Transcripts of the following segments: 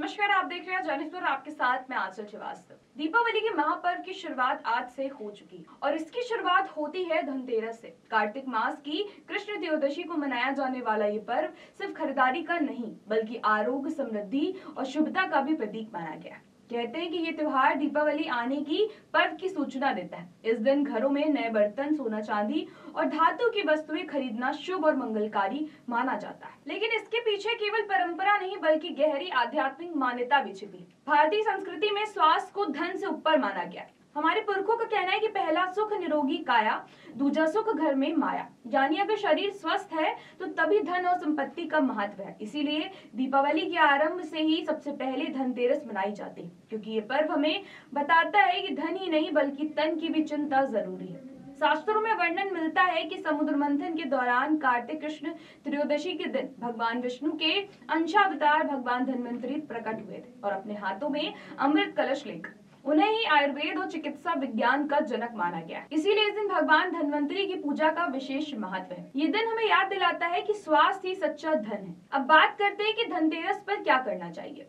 नमस्कार, आप देख रहे हैं जर्नलिस्ट और आपके साथ मैं आंचल श्रीवास्तव। दीपावली के महापर्व की शुरुआत आज से हो चुकी और इसकी शुरुआत होती है धनतेरस से। कार्तिक मास की कृष्ण त्रयोदशी को मनाया जाने वाला ये पर्व सिर्फ खरीदारी का नहीं बल्कि आरोग्य, समृद्धि और शुभता का भी प्रतीक माना गया है। कहते हैं कि ये त्योहार दीपावली आने की पर्व की सूचना देता है। इस दिन घरों में नए बर्तन, सोना चांदी और धातु की वस्तुएं खरीदना शुभ और मंगलकारी माना जाता है। लेकिन इसके पीछे केवल परंपरा नहीं बल्कि गहरी आध्यात्मिक मान्यता भी छिपी है। भारतीय संस्कृति में स्वास्थ्य को धन से ऊपर माना गया है। हमारे पुरखों का कहना है कि पहला सुख निरोगी काया, दूजा सुख घर में माया। यानी अगर शरीर स्वस्थ है तो तभी धन और संपत्ति का महत्व है। इसीलिए दीपावली के आरंभ से ही सबसे पहले धनतेरस मनाई जाती है, क्योंकि ये पर्व हमें बताता है कि धन ही नहीं बल्कि तन की भी चिंता जरूरी है। शास्त्रों में वर्णन मिलता है कि समुद्र मंथन के दौरान कार्तिक कृष्ण त्रयोदशी के दिन भगवान विष्णु के अंशावतार भगवान धन्वंतरी प्रकट हुए थे और अपने हाथों में अमृत कलश लेकर। उन्हें ही आयुर्वेद और चिकित्सा विज्ञान का जनक माना गया है। इसीलिए इस दिन भगवान धन्वंतरी की पूजा का विशेष महत्व है। ये दिन हमें याद दिलाता है कि स्वास्थ्य ही सच्चा धन है। अब बात करते हैं कि धनतेरस पर क्या करना चाहिए।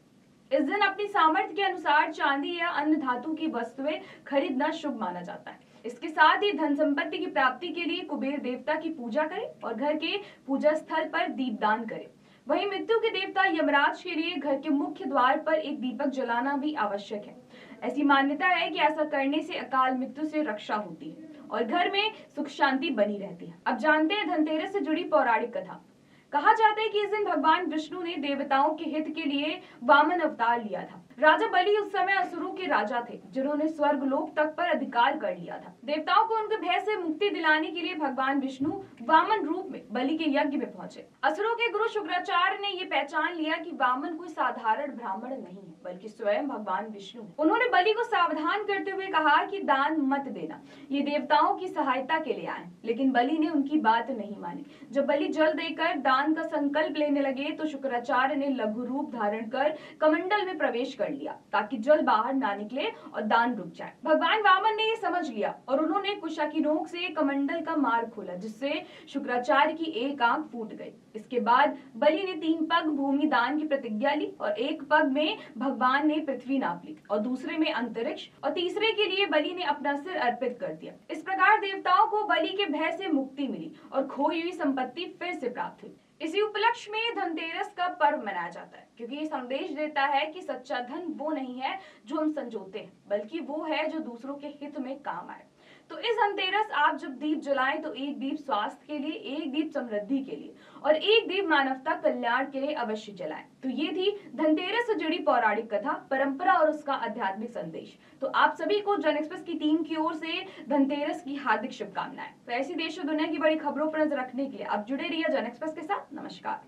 इस दिन अपनी सामर्थ्य के अनुसार चांदी या अन्य धातु की वस्तुएं खरीदना शुभ माना जाता है। इसके साथ ही धन संपत्ति की प्राप्ति के लिए कुबेर देवता की पूजा करें और घर के पूजा स्थल पर दीपदान करें। वहीं मृत्यु के देवता यमराज के लिए घर के मुख्य द्वार पर एक दीपक जलाना भी आवश्यक है। ऐसी मान्यता है कि ऐसा करने से अकाल मृत्यु से रक्षा होती है और घर में सुख शांति बनी रहती है। अब जानते हैं धनतेरस से जुड़ी पौराणिक कथा। कहा जाता है कि इस दिन भगवान विष्णु ने देवताओं के हित के लिए वामन अवतार लिया था। राजा बलि उस समय असुरों के राजा थे, जिन्होंने स्वर्ग लोक तक पर अधिकार कर लिया था। देवताओं को उनके भय से मुक्ति दिलाने के लिए भगवान विष्णु वामन रूप में बलि के यज्ञ में पहुंचे। असुरों के गुरु शुक्राचार्य ने ये पहचान लिया कि वामन कोई साधारण ब्राह्मण नहीं है बल्कि स्वयं भगवान विष्णु है। उन्होंने बलि को सावधान करते हुए कहा कि दान मत देना, ये देवताओं की सहायता के लिए आए। लेकिन बलि ने उनकी बात नहीं मानी। जब बलि जल देकर दान का संकल्प लेने लगे तो शुक्राचार्य ने लघु रूप धारण कर कमंडल में प्रवेश कर लिया ताकि जल बाहर ना निकले और दान रुक जाए। भगवान वामन ने ये समझ लिया और उन्होंने कुशा की नोक से कमंडल का मार्ग खोला, जिससे शुक्राचार्य की एक आंख फूट गई। इसके बाद बलि ने 3 पग भूमि दान की प्रतिज्ञा ली और एक पग में भगवान ने पृथ्वी नाप ली और दूसरे में अंतरिक्ष और तीसरे के लिए बलि ने अपना सिर अर्पित कर दिया। इस प्रकार देवताओं को बलि के भय से मुक्ति मिली और खोई हुई संपत्ति फिर से प्राप्त हुई। इसी उपलक्ष्य में धनतेरस का पर्व मनाया जाता है, क्योंकि ये संदेश देता है कि सच्चा धन वो नहीं है जो हम संजोते हैं, बल्कि वो है जो दूसरों के हित में काम आए। तो इस धनतेरस आप जब दीप जलाएं तो एक दीप स्वास्थ्य के लिए, एक दीप समृद्धि के लिए और एक दीप मानवता कल्याण के लिए अवश्य जलाएं। तो ये थी धनतेरस से जुड़ी पौराणिक कथा, परंपरा और उसका आध्यात्मिक संदेश। तो आप सभी को जन एक्सप्रेस की टीम की ओर से धनतेरस की हार्दिक शुभकामनाएं। तो ऐसी देश और दुनिया की बड़ी खबरों पर नजर रखने के लिए आप जुड़े रहिए जन एक्सप्रेस के साथ। नमस्कार।